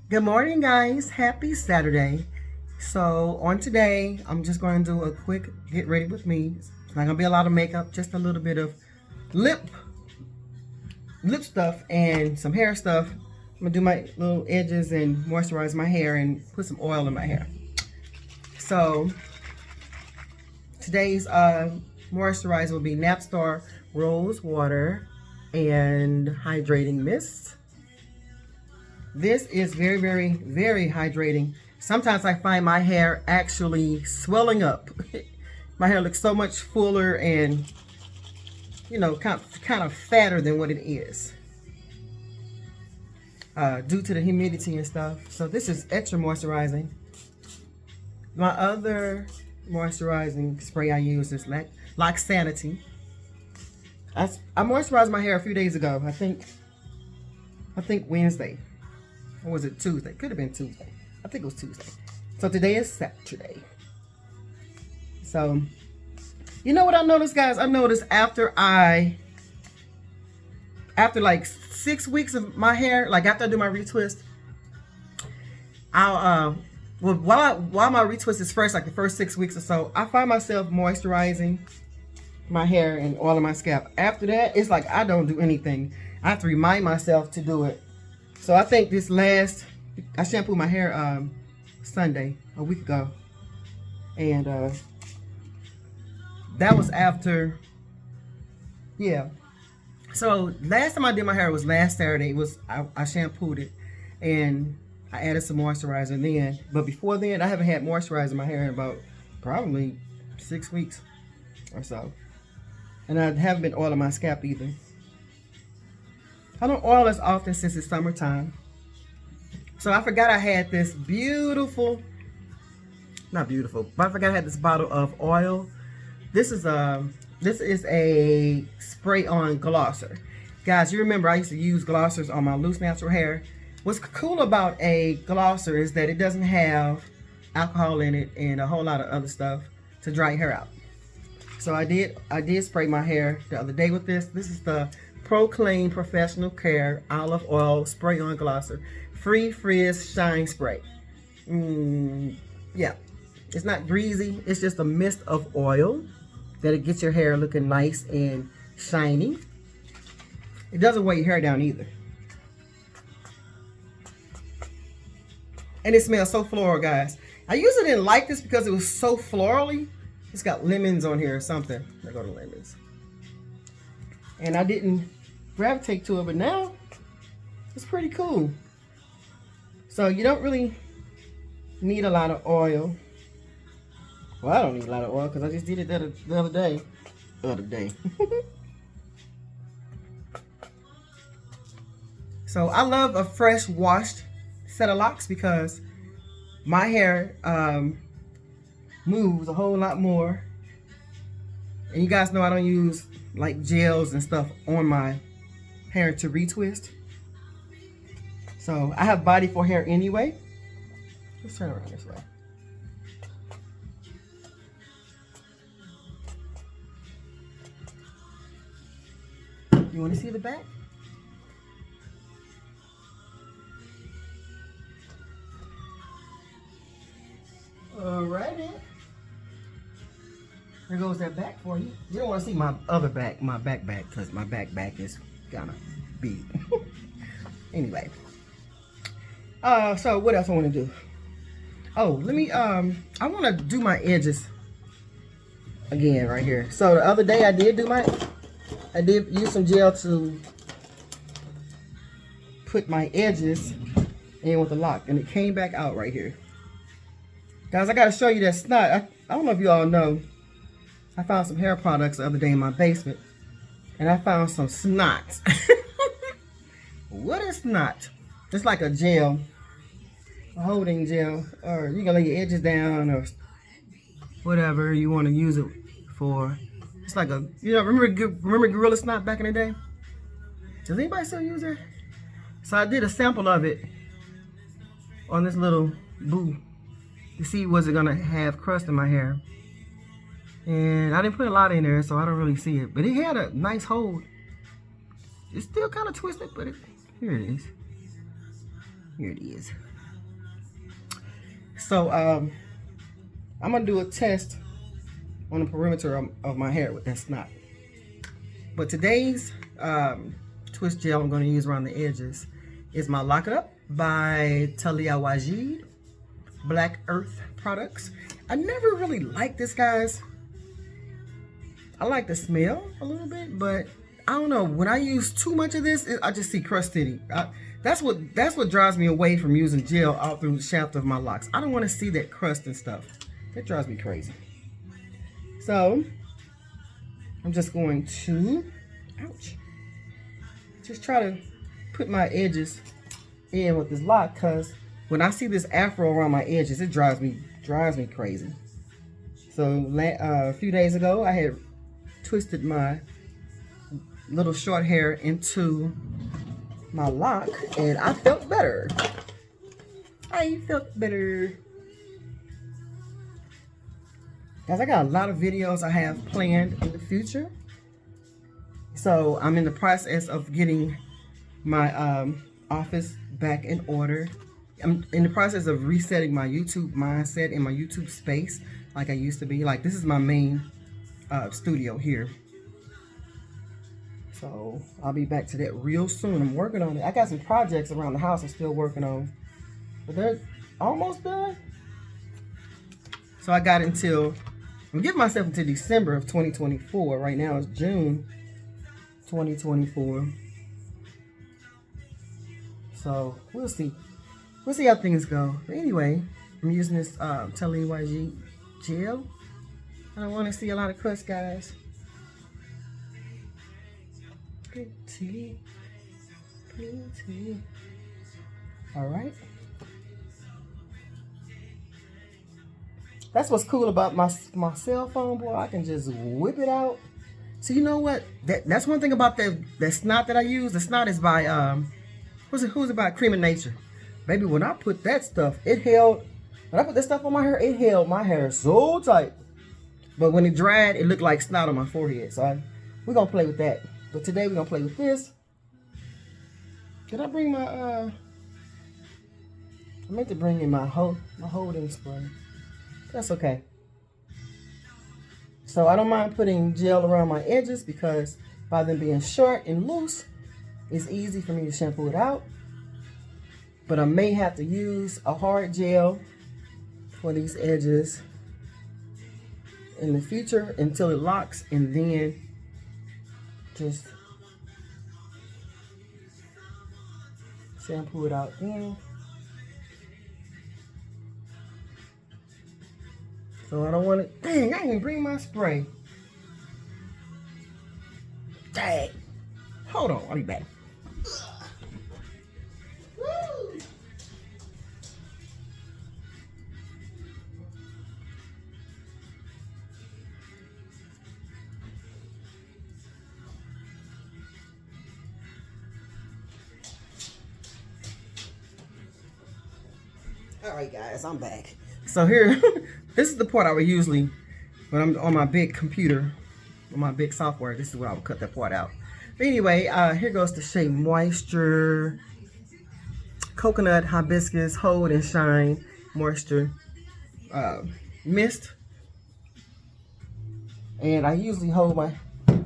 Good morning, guys. Happy Saturday. So on today, I'm just going to do a quick get ready with me. It's not going to be a lot of makeup, just a little bit of lip stuff and some hair stuff. I'm going to do my little edges and moisturize my hair and put some oil in my hair. So today's moisturizer will be Nappstar Rosewater and Hydrating Mist. This is very, very, very hydrating. Sometimes I find my hair actually swelling up. My hair looks so much fuller and, you know, kind of fatter than what it is. Due to the humidity and stuff. So this is extra moisturizing. My other moisturizing spray I use is Locs Sanity. I moisturized my hair a few days ago. I think Wednesday. Or was it Tuesday? Could have been Tuesday. I think it was Tuesday. So today is Saturday. So, you know what I noticed, guys? I noticed after like 6 weeks of my hair, like after I do my retwist, while my retwist is fresh, like the first 6 weeks or so, I find myself moisturizing my hair and oiling my scalp. After that, it's like I don't do anything. I have to remind myself to do it. So I think I shampooed my hair Sunday, a week ago. And that was after, yeah. So last time I did my hair was last Saturday. I shampooed it and I added some moisturizer then. But before then, I haven't had moisturizer in my hair in about probably 6 weeks or so. And I haven't been oiling my scalp either. I don't oil as often since it's summertime. So I forgot I had this beautiful, not beautiful, but I forgot I had this bottle of oil. This is a spray-on glosser. Guys, you remember I used to use glossers on my loose natural hair. What's cool about a glosser is that it doesn't have alcohol in it and a whole lot of other stuff to dry your hair out. So I did spray my hair the other day with this. This is the Proclaim Professional Care Olive Oil Spray On Glosser Free Frizz Shine Spray. Yeah, it's not greasy. It's just a mist of oil that it gets your hair looking nice and shiny. It doesn't weigh your hair down either. And it smells so floral, guys. I usually didn't like this because it was so florally. It's got lemons on here or something. There go the lemons. And I didn't gravitate to it, but now it's pretty cool. So you don't really need a lot of oil. Well, I don't need a lot of oil because I just did it the other day. So I love a fresh washed set of locks because my hair moves a whole lot more. And you guys know I don't use like gels and stuff on my hair to retwist. So I have body for hair anyway. Let's turn around this way. You want to see the back? Alrighty. There goes that back for you. You don't want to see my other back, my back, because my back is kind of big. Anyway. So what else I want to do? Oh, let me, I want to do my edges again right here. So the other day I did use some gel to put my edges in with the lock, and it came back out right here. Guys, I got to show you that snot. I don't know if you all know. I found some hair products the other day in my basement, and I found some snot. What is snot? It's like a gel, a holding gel, or you can lay your edges down or whatever you want to use it for. It's like a, you know, remember Gorilla Snot back in the day? Does anybody still use it? So I did a sample of it on this little boo to see was it gonna have crust in my hair. And I didn't put a lot in there, so I don't really see it. But it had a nice hold. It's still kind of twisted, but here it is. Here it is. So I'm gonna do a test on the perimeter of my hair with that snot. But today's twist gel I'm gonna use around the edges is my Lock It Up by Taliah Waajid Black Earth products. I never really liked this, guys. I like the smell a little bit, but I don't know. When I use too much of this, I just see crusty. That's what drives me away from using gel all through the shaft of my locks. I don't want to see that crust and stuff. It drives me crazy. So I'm just going to, ouch, just try to put my edges in with this lock, because when I see this afro around my edges, it drives me crazy. So a few days ago, I had twisted my little short hair into my lock, and I felt better. I felt better. Guys, I got a lot of videos I have planned in the future. So I'm in the process of getting my office back in order. I'm in the process of resetting my YouTube mindset and my YouTube space like I used to be. Like, this is my main studio here. So I'll be back to that real soon. I'm working on it. I got some projects around the house I'm still working on, but they're almost done. So I got until, I'm giving myself until December of 2024. Right now it's June 2024. So we'll see. We'll see how things go. But anyway, I'm using this Taliah Waajid gel. I don't want to see a lot of crust, guys. Pretty. All right. That's what's cool about my cell phone, boy. I can just whip it out. So you know what? That's one thing about that snot that I use. The snot is by who's it by? Cream of Nature. Baby, when I put that stuff, when I put that stuff on my hair, it held my hair so tight. But when it dried, it looked like snot on my forehead. So we're gonna play with that. But today we're gonna play with this. Did I bring my I meant to bring in my holding spray. That's okay. So I don't mind putting gel around my edges, because by them being short and loose, it's easy for me to shampoo it out. But I may have to use a hard gel for these edges in the future until it locks, and then just shampoo it out then. So I don't want it. Dang, I didn't bring my spray. Dang. Hold on, I'll be back. Alright guys, I'm back. So here, this is the part I would usually, when I'm on my big computer, on my big software, this is where I would cut that part out. But anyway, here goes the Shea Moisture Coconut Hibiscus Hold and Shine Moisture Mist. And I usually hold my, put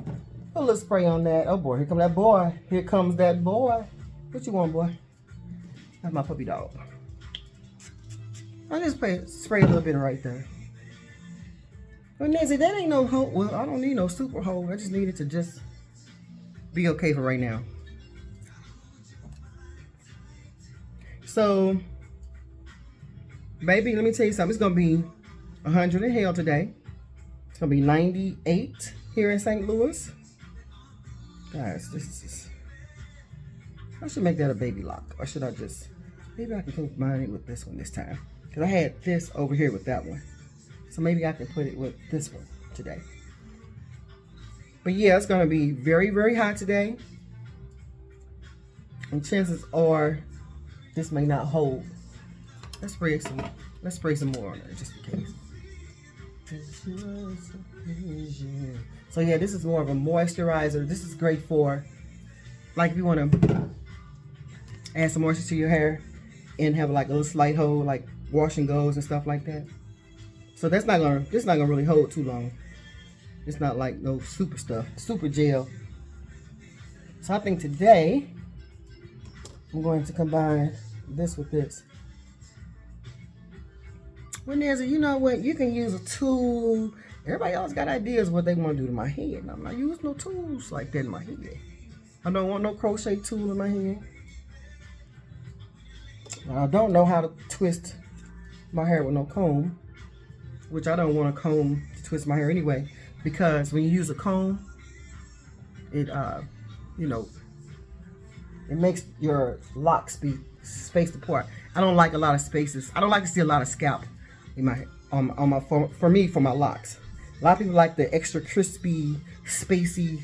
a little spray on that. Oh boy, here comes that boy. Here comes that boy. What you want, boy? That's my puppy dog. I just spray a little bit right there. But Nezi, that ain't no hold. Well, I don't need no super hold. I just need it to just be okay for right now. So, baby, let me tell you something. It's gonna be 100 in hell today. It's gonna be 98 here in St. Louis. Guys, this is. I should make that a baby lock, or should I just? Maybe I can combine it with this one this time. Because I had this over here with that one. So maybe I can put it with this one today. But yeah, it's going to be very, very hot today. And chances are this may not hold. Let's spray some more on there just in case. So yeah, this is more of a moisturizer. This is great for, like, if you want to add some moisture to your hair and have like a little slight hold, like wash and goes and stuff like that. So this not gonna really hold too long. It's not like no super stuff, super gel. So I think today I'm going to combine this with this. Well, Nezi, you know what? You can use a tool. Everybody else got ideas what they want to do to my head. And I'm not using no tools like that in my head. I don't want no crochet tool in my head. I don't know how to twist my hair with no comb, which I don't want a comb to twist my hair anyway, because when you use a comb, it you know, it makes your locks be spaced apart. I don't like a lot of spaces. I don't like to see a lot of scalp in my for my locks. A lot of people like the extra crispy, spacey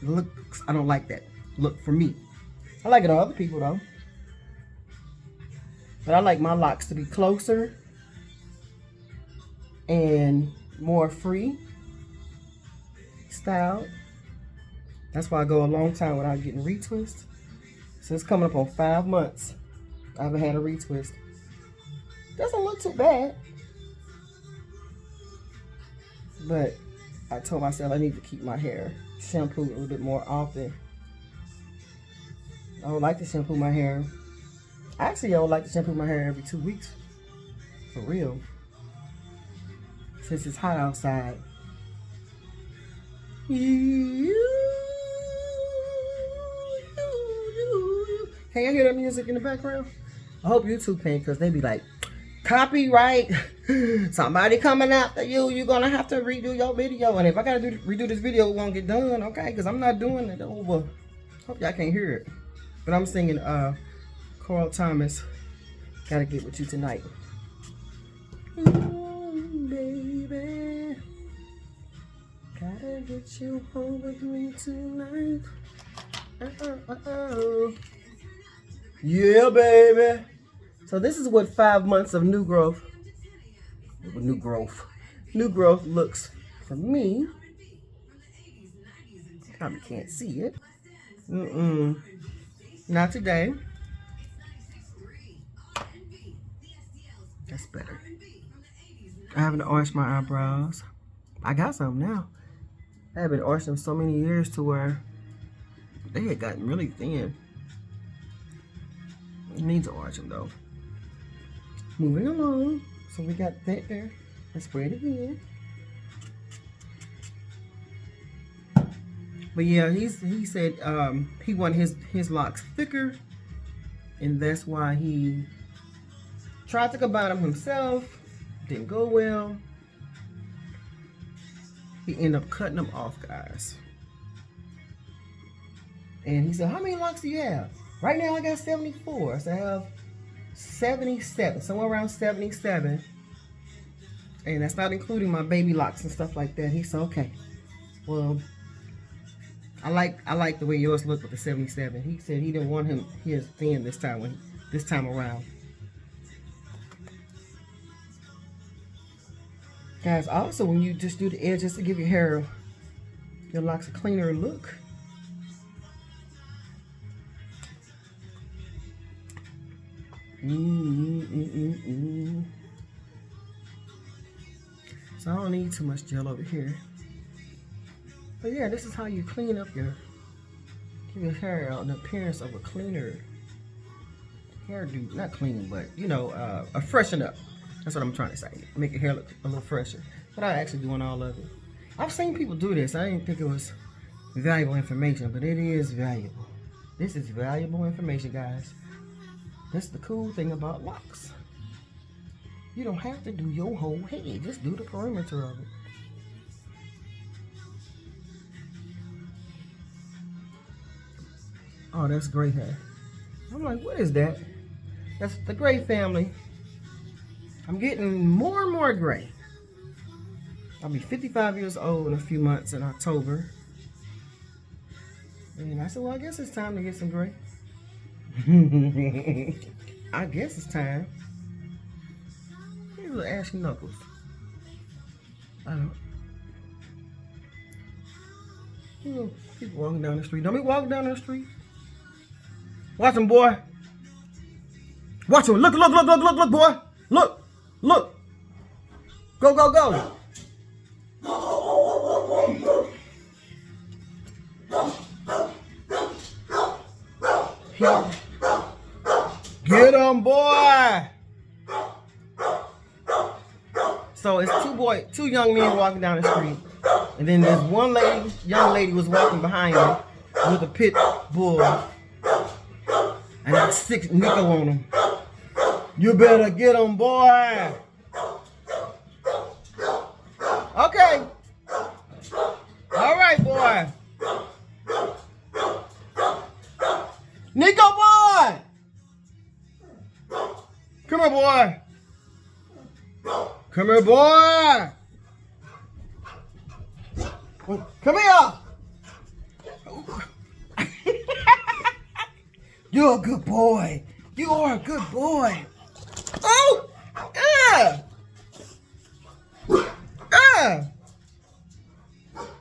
looks. I don't like that look for me. I like it on other people though. But I like my locks to be closer and more free styled. That's why I go a long time without getting retwist. So it's coming up on 5 months. I haven't had a retwist. Doesn't look too bad. But I told myself I need to keep my hair shampooed a little bit more often. I would like to shampoo my hair. Actually, I would like to shampoo my hair every 2 weeks. For real. Since it's hot outside. Can you hear that music in the background? I hope YouTube can, because they be like, copyright, somebody coming after you, you're gonna have to redo your video. And if I gotta redo this video, it won't get done, okay? Because I'm not doing it over. Hope y'all can't hear it. But I'm singing Carl Thomas, Gotta Get With You Tonight. Ooh, baby, gotta get you home with me tonight. Yeah, baby. So this is what 5 months of new growth looks for me. Probably can't see it. Not today. That's better. I haven't arched my eyebrows. I got some now. I haven't arched them so many years to where they had gotten really thin. It needs to arch them though. Moving along. So we got that there. Let's spread it in. But yeah, he said he wanted his locks thicker, and that's why he tried to combine them himself. Didn't go well. He ended up cutting them off, guys. And he said, how many locks do you have? Right now I got 74. So I have 77, somewhere around 77. And that's not including my baby locks and stuff like that. He said, okay, well, I like the way yours look with the 77. He said he didn't want his thin this time around. Guys, also when you just do the edges to give your locks a cleaner look. So I don't need too much gel over here. But yeah, this is how you clean up give your hair an appearance of a cleaner hairdo. Not clean, but you know, a freshen up. That's what I'm trying to say. Make your hair look a little fresher. Without actually doing all of it. I've seen people do this. I didn't think it was valuable information, but it is valuable. This is valuable information, guys. That's the cool thing about locks. You don't have to do your whole head. Just do the perimeter of it. Oh, that's gray hair. I'm like, what is that? That's the gray family. I'm getting more and more gray. I'll be 55 years old in a few months in October. And I said, well, I guess it's time to get some gray. I guess it's time. Here's little ashy knuckles. I don't. You know, people walking down the street. Don't be walking down the street. Watch him, boy. Watch him. Look, boy. Look. Look. Go, go, go. Get him, boy. So it's two young men walking down the street, and then there's one young lady was walking behind him with a pit bull, and got 6 Nico on him. You better get him, boy. Okay. All right, boy. Nico, boy. Come here, boy. Come here, boy. Come here. You're a good boy. You are a good boy. Oh!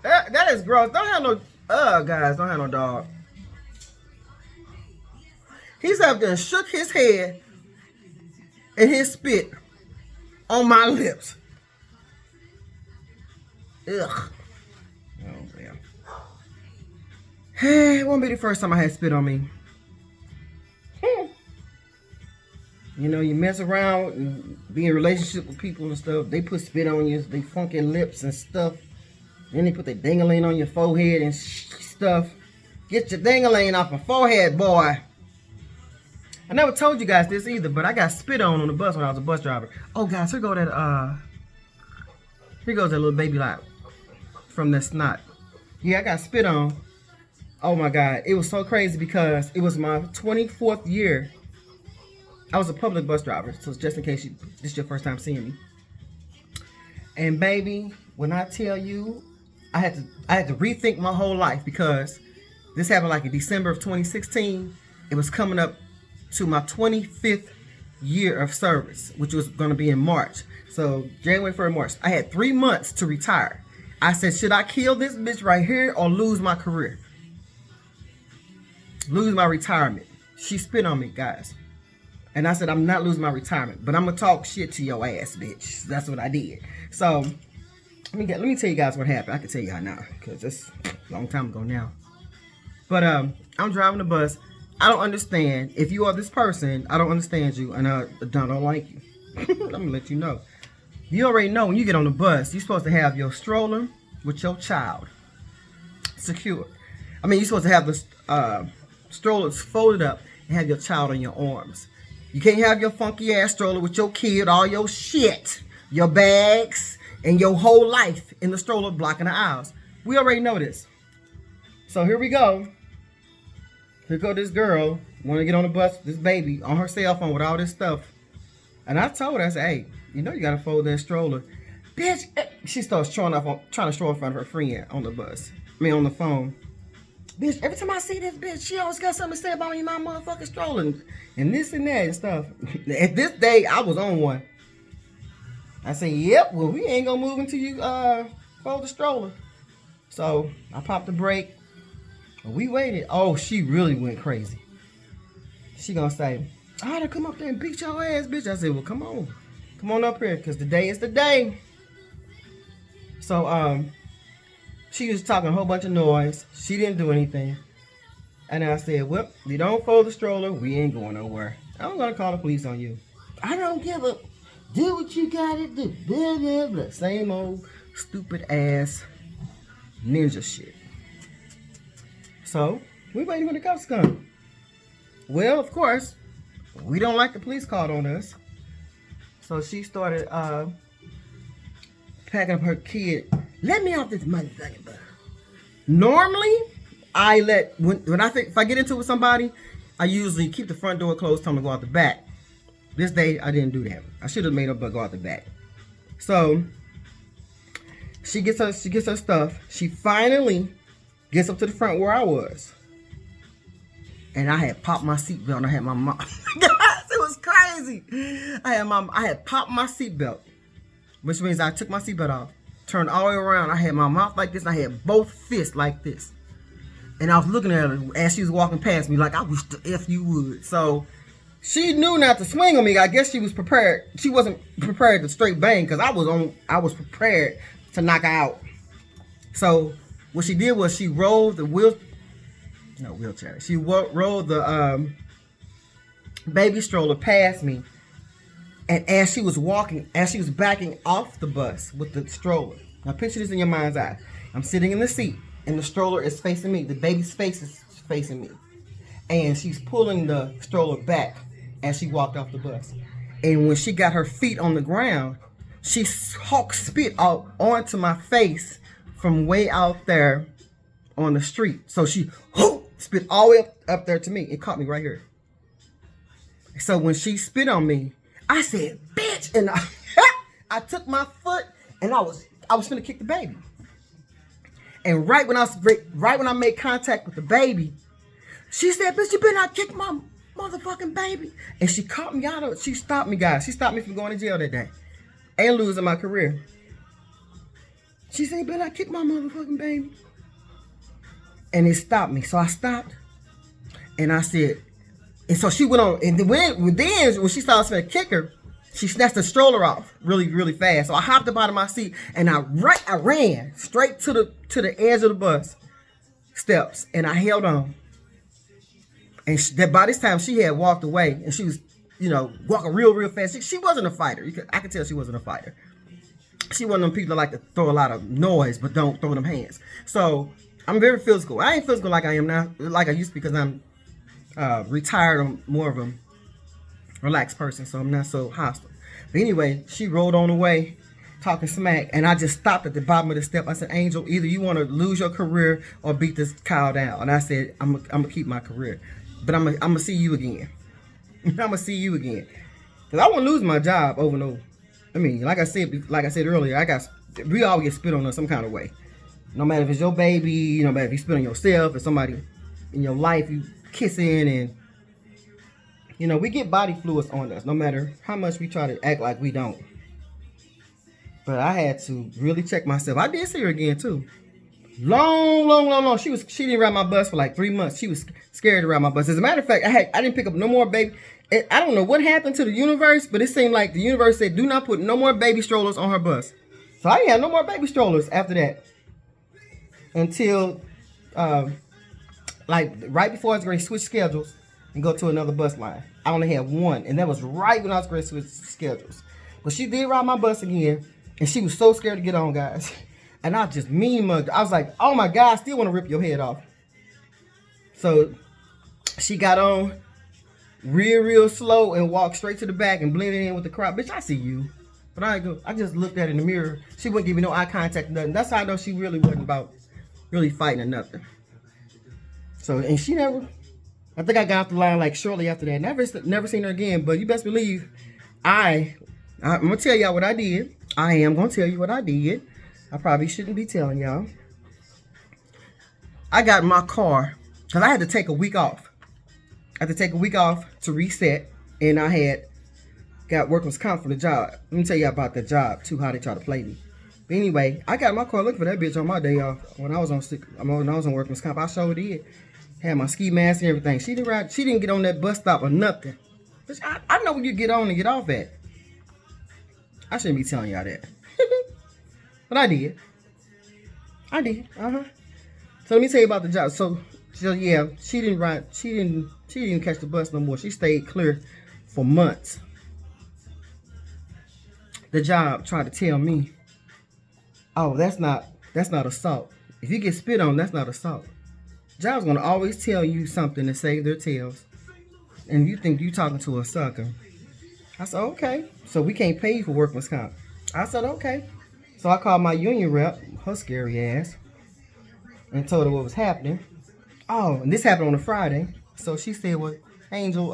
That is gross. Don't have no, guys, don't have no dog. He's up there and shook his head and his spit on my lips. Ugh. Oh, man. It won't be the first time I had spit on me. You know, you mess around and be in a relationship with people and stuff. They put spit on you, they funky lips and stuff. Then they put their ding-a-ling on your forehead and stuff. Get your ding-a-ling off my forehead, boy. I never told you guys this either, but I got spit on the bus when I was a bus driver. Oh, guys, here goes that little baby lot from the snot. Yeah, I got spit on. Oh my God, it was so crazy because it was my 24th year. I was a public bus driver, so just in case this is your first time seeing me. And baby, when I tell you, I had to rethink my whole life because this happened like in December of 2016. It was coming up to my 25th year of service, which was going to be in March. So January, February, March. I had 3 months to retire. I said, should I kill this bitch right here or lose my career? Lose my retirement. She spit on me, guys. And I said, I'm not losing my retirement, but I'm going to talk shit to your ass, bitch. That's what I did. So, let me tell you guys what happened. I can tell you how now, because it's a long time ago now. But I'm driving the bus. I don't understand. If you are this person, I don't understand you, and I don't like you. Let me let you know. You already know when you get on the bus, you're supposed to have your stroller with your child secured. I mean, you're supposed to have the strollers folded up and have your child on your arms. You can't have your funky ass stroller with your kid, all your shit, your bags, and your whole life in the stroller blocking the aisles. We already know this. So here we go. Here go this girl, want to get on the bus, this baby, on her cell phone with all this stuff. And I told her, I said, hey, you know you got to fold that stroller. Bitch, she starts trying to show in front of her friend on the bus. I mean, on the phone. Bitch, every time I see this bitch, she always got something to say about me, my motherfucking stroller. And this and that and stuff. At this day, I was on one. I said, yep, well, we ain't going to move until you fold the stroller. So, I popped the brake. We waited. Oh, she really went crazy. She going to say, I ought to come up there and beat your ass, bitch. I said, well, come on. Come on up here, because today is the day. So, she was talking a whole bunch of noise. She didn't do anything. And I said, well, you don't fold the stroller, we ain't going nowhere. I'm going to call the police on you. I don't give a... Do what you got to do. Blah, blah, blah. Same old stupid ass ninja shit. So, we waiting for the cops to come. Well, of course, we don't like the police called on us. So she started packing up her kid. Let me off this motherfucking bus. Normally, I let, if I get into it with somebody, I usually keep the front door closed, tell them to go out the back. This day, I didn't do that. I should have made her go out the back. So, she gets her stuff. She finally gets up to the front where I was. And I had popped my seatbelt. I had my mom. Guys, it was crazy. I had popped my seatbelt. Which means I took my seatbelt off. Turned all the way around. I had my mouth like this. And I had both fists like this. And I was looking at her as she was walking past me like, I wish the F you would. So, She knew not to swing on me. I guess she was prepared. She wasn't prepared to straight bang because I was prepared to knock her out. So what she did was she rolled the wheelchair. She rolled the baby stroller past me. And as she was backing off the bus with the stroller. Now picture this in your mind's eye. I'm sitting in the seat and the stroller is facing me. The baby's face is facing me. And she's pulling the stroller back as she walked off the bus. And when she got her feet on the ground, she spit out onto my face from way out there on the street. So she spit all the way up there to me. It caught me right here. So when she spit on me, I said, bitch, and I took my foot and I was finna kick the baby. And right when I made contact with the baby, she said, bitch, you better not kick my motherfucking baby. And she caught me out of it. She stopped me, guys. She stopped me from going to jail that day and losing my career. She said, you better not kick my motherfucking baby. And it stopped me. So I stopped and I said, and so she went on, and then when she started to kick her, she snatched the stroller off really, really fast. So I hopped up out of my seat and I ran straight to the edge of the bus steps, and I held on. And by this time she had walked away, and she was, walking real, real fast. She wasn't a fighter. I could tell she wasn't a fighter. She wasn't them people that like to throw a lot of noise, but don't throw them hands. So I'm very physical. I ain't physical like I am now, like I used to, because I'm retired. I'm more of a relaxed person, so I'm not so hostile. But anyway, she rolled on away, talking smack, and I just stopped at the bottom of the step. I said, Angel, either you want to lose your career or beat this cow down. And I said, I'm gonna keep my career, but I'm gonna see you again. I'm gonna see you again, because I won't lose my job over no. I mean, like I said earlier, we all get spit on in some kind of way. No matter if it's your baby, no matter if you spit on yourself, or somebody in your life you kissing, and we get body fluids on us, no matter how much we try to act like we don't. But I had to really check myself. I did see her again too. Long. She didn't ride my bus for like 3 months. She was scared to ride my bus. As a matter of fact, I didn't pick up no more baby. I don't know what happened to the universe, but it seemed like the universe said, do not put no more baby strollers on her bus. So I didn't have no more baby strollers after that. Until like right before I was going to switch schedules and go to another bus line. I only had one, and that was right when I was going to switch schedules. But she did ride my bus again, and she was so scared to get on, guys. And I just mean mugged. I was like, oh my God, I still want to rip your head off. So she got on real slow and walked straight to the back and blended in with the crowd. Bitch, I see you. But I just looked at her in the mirror. She wouldn't give me no eye contact, nothing. That's how I know she really wasn't about really fighting or nothing. So, and she never, I think I got off the line like shortly after that. Never seen her again. But you best believe I'm going to tell y'all what I did. I am going to tell you what I did. I probably shouldn't be telling y'all. I got in my car because I had to take a week off. I had to take a week off to reset. And I had got workman's comp for the job. Let me tell you about the job too, how they try to play me. But anyway, I got in my car looking for that bitch on my day off when I was on workman's comp. I sure did. Had my ski mask and everything. She didn't get on that bus stop or nothing. But I know where you get on and get off at. I shouldn't be telling y'all that. But I did. So let me tell you about the job. So yeah, she didn't even catch the bus no more. She stayed clear for months. The job tried to tell me, oh, that's not assault. If you get spit on, that's not assault. Job's gonna always tell you something to save their tails. And you think you talking to a sucker. I said, okay. So we can't pay you for workman's comp. I said, okay. So I called my union rep, her scary ass, and told her what was happening. Oh, and this happened on a Friday. So she said, well, Angel,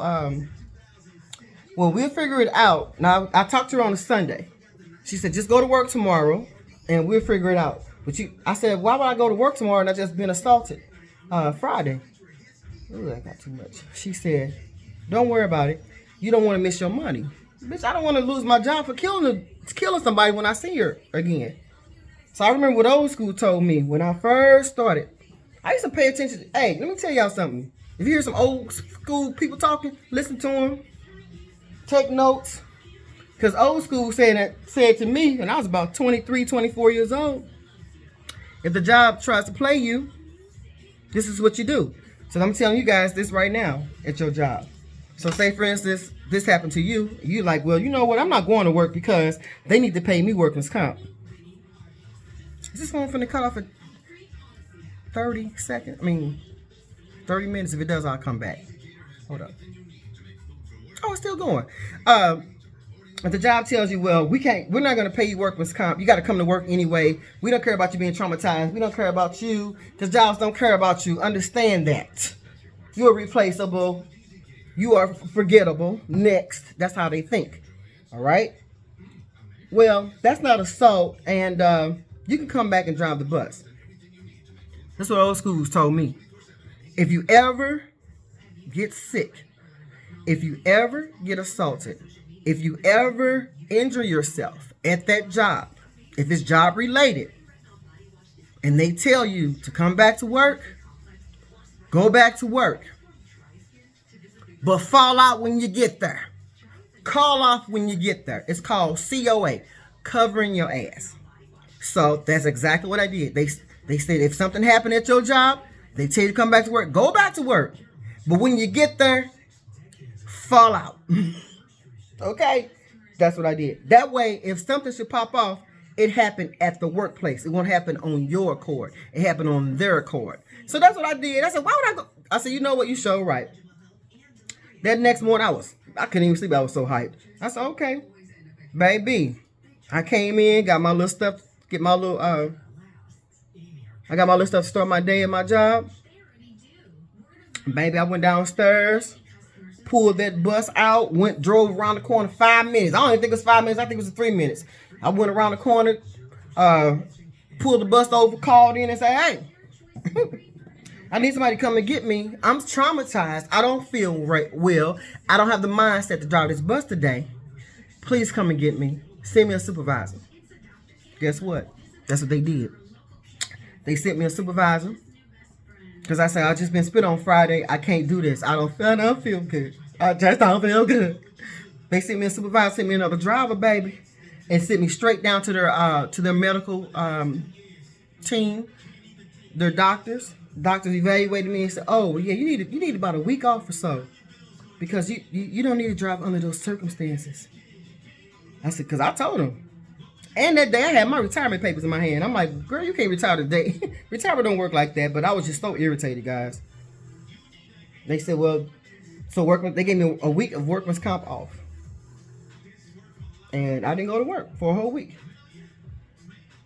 well, we'll figure it out. Now, I talked to her on a Sunday. She said, just go to work tomorrow, and we'll figure it out. But I said, why would I go to work tomorrow and I just been assaulted Friday? Ooh, I got too much. She said, don't worry about it. You don't want to miss your money. Bitch, I don't want to lose my job for killing somebody when I see her again. So I remember what old school told me when I first started. I used to pay attention. Hey, let me tell y'all something. If you hear some old school people talking, listen to them. Take notes. Because old school said to me when I was about 23, 24 years old, if the job tries to play you, this is what you do. So I'm telling you guys this right now at your job. So say, for instance, this happened to you. You like, well, you know what? I'm not going to work because they need to pay me workman's comp. Is this phone finna cut off at 30 seconds? I mean, 30 minutes. If it does, I'll come back. Hold up. Oh, it's still going. If the job tells you, well, we're not going to pay you workman's comp. You got to come to work anyway. We don't care about you being traumatized. We don't care about you because jobs don't care about you. Understand that. You're replaceable. You are forgettable. Next. That's how they think. All right? Well, that's not assault, and you can come back and drive the bus. That's what old schools told me. If you ever get sick, if you ever get assaulted, if you ever injure yourself at that job, if it's job related, and they tell you to come back to work, go back to work. But fall out when you get there. Call off when you get there. It's called COA, covering your ass. So that's exactly what I did. They said if something happened at your job, they tell you to come back to work, go back to work. But when you get there, fall out. Okay? That's what I did. That way, if something should pop off, it happened at the workplace. It won't happen on your accord. It happened on their accord. So that's what I did. I said, why would I go? I said, you know what? You so right. That next morning, I couldn't even sleep. I was so hyped. I said, okay, baby. I came in, got my little stuff, I got my little stuff to start my day at my job. Baby, I went downstairs, pulled that bus out, drove around the corner 5 minutes. I don't even think it was 5 minutes. I think it was 3 minutes. I went around the corner, pulled the bus over, called in and said, hey, I need somebody to come and get me. I'm traumatized. I don't feel well. I don't have the mindset to drive this bus today. Please come and get me. Send me a supervisor. Guess what? That's what they did. They sent me a supervisor. Because I said, I just been spit on Friday. I can't do this. I don't feel good. I just don't feel good. They sent me a supervisor, sent me another driver, baby. And sent me straight down to their medical team. Their doctors. Doctors evaluated me and said, oh, yeah, you need about a week off or so. Because you don't need to drive under those circumstances. I said, because I told them. And that day I had my retirement papers in my hand. I'm like, girl, you can't retire today. Retirement don't work like that. But I was just so irritated, guys. They said, well, they gave me a week of workman's comp off. And I didn't go to work for a whole week.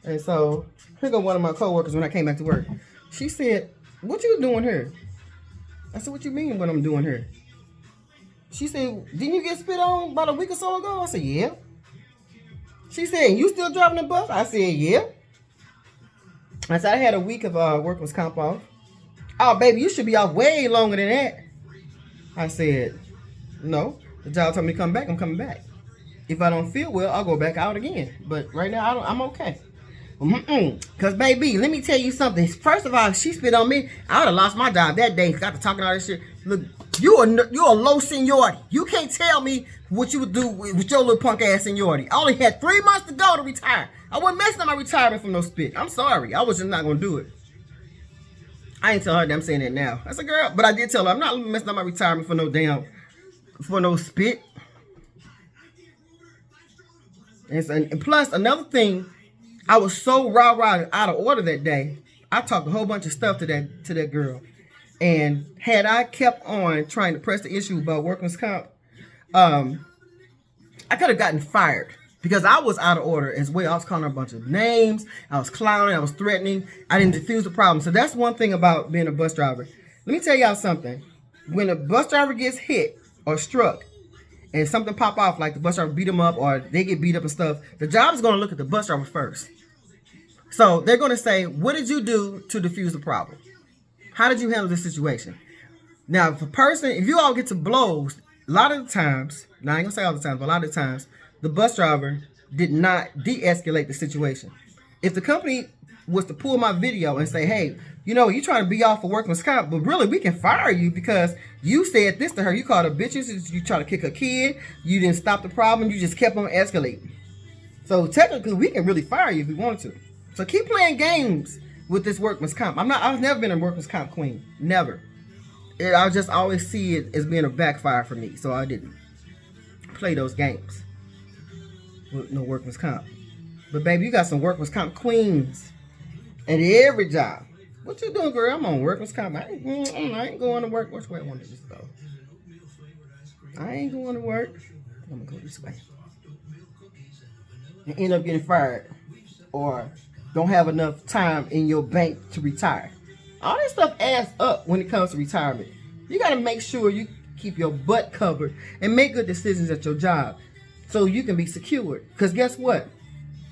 And so here go one of my coworkers when I came back to work. She said, what you doing here? I said, what you mean what I'm doing here? She said, didn't you get spit on about a week or so ago? I said, yeah. She said, you still driving the bus? I said, yeah. I said, I had a week of workman's comp off. Oh, baby, you should be off way longer than that. I said, no. The job told me to come back. I'm coming back. If I don't feel well, I'll go back out again. But right now, I'm okay. Because, baby, let me tell you something. First of all, she spit on me. I would have lost my job that day. Got to talking all this shit. Look, you're a low seniority. You can't tell me what you would do with your little punk ass seniority. I only had 3 months to go to retire. I wasn't messing up my retirement from no spit. I'm sorry. I was just not going to do it. I ain't tell her that I'm saying that now. I said, girl, but I did tell her I'm not messing up my retirement for no spit. And plus, another thing, I was so rah-rah out of order that day. I talked a whole bunch of stuff to that girl. And had I kept on trying to press the issue about workman's comp, I could have gotten fired because I was out of order as well. I was calling her a bunch of names. I was clowning. I was threatening. I didn't diffuse the problem. So that's one thing about being a bus driver. Let me tell y'all something. When a bus driver gets hit or struck and something pop off, like the bus driver beat them up or they get beat up and stuff, the job is going to look at the bus driver first. So they're going to say, what did you do to diffuse the problem? How did you handle this situation? Now, if you all get to blows, a lot of the times, now I ain't going to say all the times, but a lot of the times, the bus driver did not de-escalate the situation. If the company was to pull my video and say, hey, you know, you trying to be off for workman's comp, but really we can fire you because you said this to her. You called her bitches, you tried to kick her kid, you didn't stop the problem, you just kept on escalating. So technically we can really fire you if we wanted to. So keep playing games with this workman's comp. I've never been a workman's comp queen. Never. I just always see it as being a backfire for me. So I didn't play those games with no workman's comp. But baby, you got some workman's comp queens at every job. What you doing, girl? I'm on workman's comp. I ain't going to work. Which way I want to just go? I ain't going to work. I'm gonna go this way. And end up getting fired, or don't have enough time in your bank to retire. All this stuff adds up when it comes to retirement. You got to make sure you keep your butt covered and make good decisions at your job so you can be secured. Because guess what?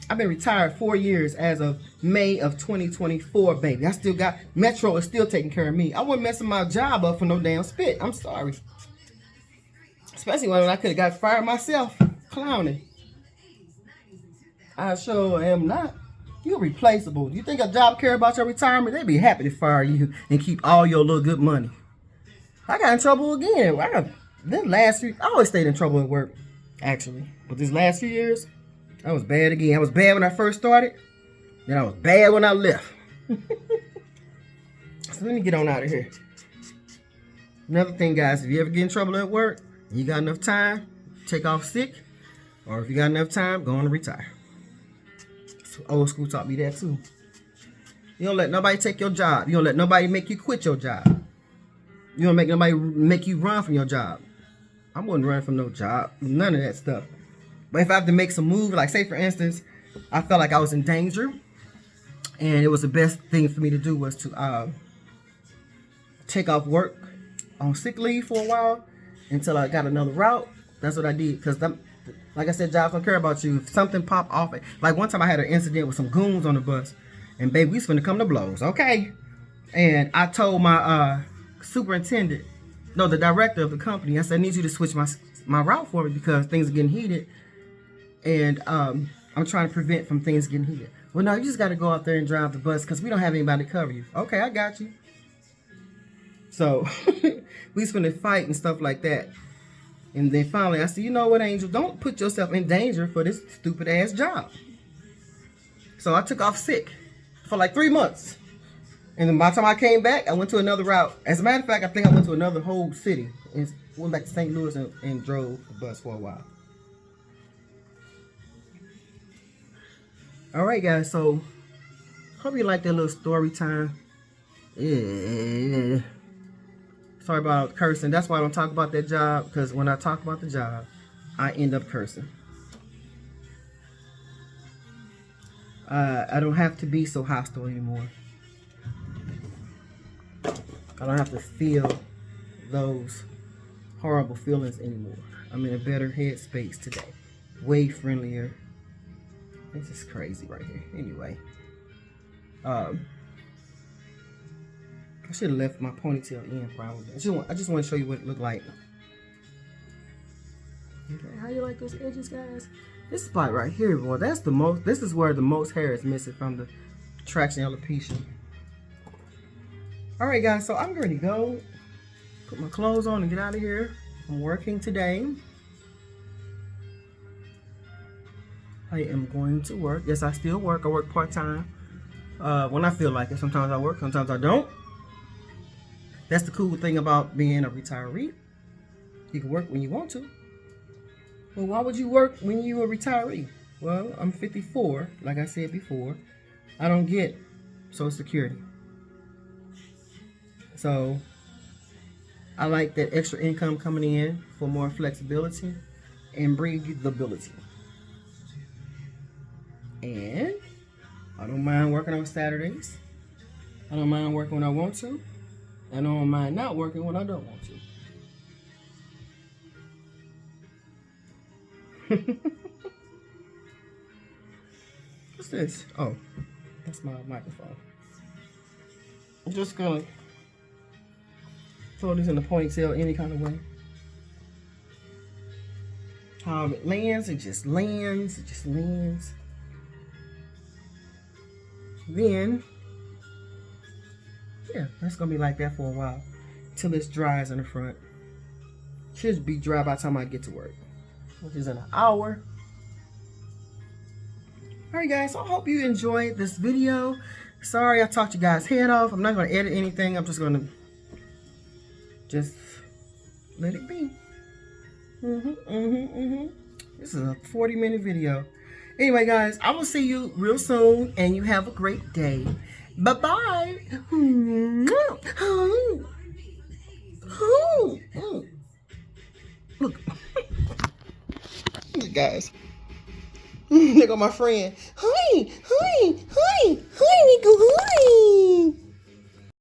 I've been retired 4 years as of May of 2024, baby. I still got, Metro is still taking care of me. I wasn't messing my job up for no damn spit. I'm sorry. Especially when I could have got fired myself, clowning. I sure am not. You're replaceable. You think a job care about your retirement? They'd be happy to fire you and keep all your little good money. I got in trouble again. I always stayed in trouble at work, actually. But these last few years, I was bad again. I was bad when I first started. Then I was bad when I left. So let me get on out of here. Another thing, guys, if you ever get in trouble at work, you got enough time, take off sick. Or if you got enough time, go on and retire. So old school taught me that too. You don't let nobody take your job. You don't let nobody make you quit your job. You don't make nobody make you run from your job. I wouldn't run from no job. None of that stuff. But if I have to make some move, like say for instance, I felt like I was in danger, and it was the best thing for me to do was to take off work on sick leave for a while until I got another route. That's what I did, because like I said, jobs don't care about you. If something pop off, like one time I had an incident with some goons on the bus, and baby, we was finna come to blows, okay? And I told my superintendent, no, the director of the company, I said, I need you to switch my route for me because things are getting heated, and I'm trying to prevent from things getting heated. Well, no, you just got to go out there and drive the bus because we don't have anybody to cover you. Okay, I got you. So we was finna fight and stuff like that. And then finally I said, you know what, Angel, don't put yourself in danger for this stupid ass job. So I took off sick for like 3 months. And then by the time I came back, I went to another route. As a matter of fact, I think I went to another whole city and went back to St. Louis and drove the bus for a while. All right, guys. So hope you like that little story time. Yeah. Sorry about cursing. That's why I don't talk about that job, because when I talk about the job, I end up cursing. I don't have to be so hostile anymore. I don't have to feel those horrible feelings anymore. I'm in a better headspace today. Way friendlier. This is crazy right here. Anyway. I should have left my ponytail in probably. I just want to show you what it looked like. Okay, how you like those edges, guys? This spot right here, boy, that's the most, this is where the most hair is missing from the traction alopecia. Alright guys, so I'm ready to go. Put my clothes on and get out of here. I'm working today. I am going to work. Yes, I still work. I work part-time. When I feel like it. Sometimes I work, sometimes I don't. That's the cool thing about being a retiree. You can work when you want to. Well, why would you work when you're a retiree? Well, I'm 54, like I said before. I don't get Social Security. So, I like that extra income coming in for more flexibility and breathability. And I don't mind working on Saturdays. I don't mind working when I want to. I don't mind not working when I don't want to. What's this? Oh, that's my microphone. I'm just gonna throw this in the ponytail any kind of way. How it lands, it just lands, it just lands. Then, yeah, that's gonna be like that for a while till it's dries in the front. Should be dry by the time I get to work, which is in an hour. Alright guys, so I hope you enjoyed this video. Sorry I talked you guys' head off. I'm not going to edit anything. I'm just going to just let it be. This is a 40-minute video. Anyway guys, I will see you real soon and you have a great day. Bye-bye. Look. Look guys. There go my friend. Hi, hi, hi, hi, Nico, hi.